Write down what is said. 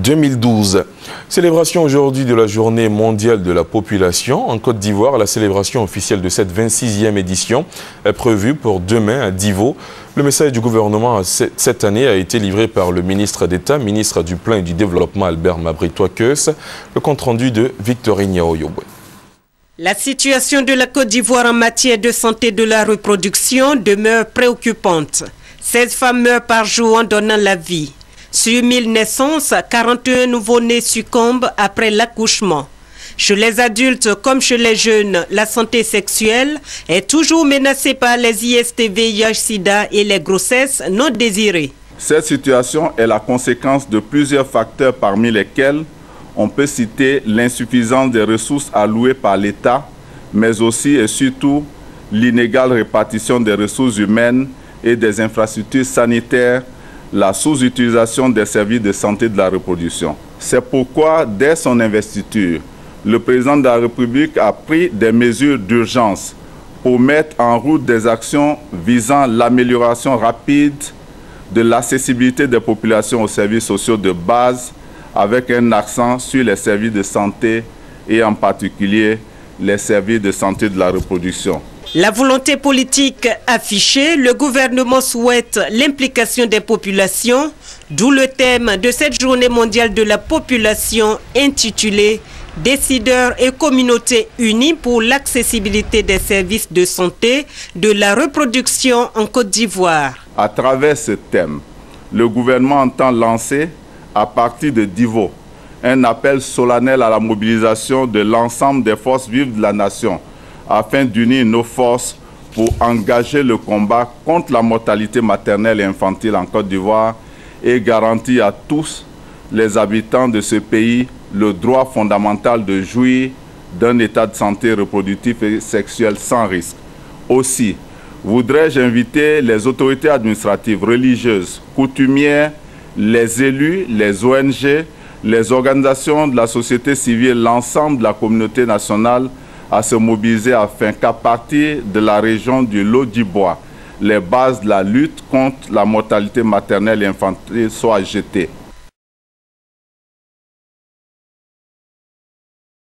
2012. Célébration aujourd'hui de la Journée mondiale de la population. En Côte d'Ivoire, la célébration officielle de cette 26e édition est prévue pour demain à Divo. Le message du gouvernement cette année a été livré par le ministre d'État, ministre du Plan et du Développement Albert Mabritois-Keus. Le compte-rendu de Victorine Yaoyobwe. La situation de la Côte d'Ivoire en matière de santé de la reproduction demeure préoccupante. 16 femmes meurent par jour en donnant la vie. Sur 1000 naissances, 41 nouveau-nés succombent après l'accouchement. Chez les adultes comme chez les jeunes, la santé sexuelle est toujours menacée par les IST, VIH, SIDA et les grossesses non désirées. Cette situation est la conséquence de plusieurs facteurs parmi lesquels on peut citer l'insuffisance des ressources allouées par l'État, mais aussi et surtout l'inégale répartition des ressources humaines et des infrastructures sanitaires, la sous-utilisation des services de santé de la reproduction. C'est pourquoi, dès son investiture, le président de la République a pris des mesures d'urgence pour mettre en route des actions visant l'amélioration rapide de l'accessibilité des populations aux services sociaux de base, avec un accent sur les services de santé et en particulier les services de santé de la reproduction. La volonté politique affichée, le gouvernement souhaite l'implication des populations, d'où le thème de cette journée mondiale de la population intitulée « Décideurs et communautés unis pour l'accessibilité des services de santé de la reproduction en Côte d'Ivoire ». À travers ce thème, le gouvernement entend lancer, à partir de Divo, un appel solennel à la mobilisation de l'ensemble des forces vives de la nation, afin d'unir nos forces pour engager le combat contre la mortalité maternelle et infantile en Côte d'Ivoire et garantir à tous les habitants de ce pays le droit fondamental de jouir d'un état de santé reproductif et sexuel sans risque. Aussi, voudrais-je inviter les autorités administratives, religieuses, coutumières, les élus, les ONG, les organisations de la société civile, l'ensemble de la communauté nationale à se mobiliser afin qu'à partir de la région du Lot-du-Bois, les bases de la lutte contre la mortalité maternelle et infantile soient jetées.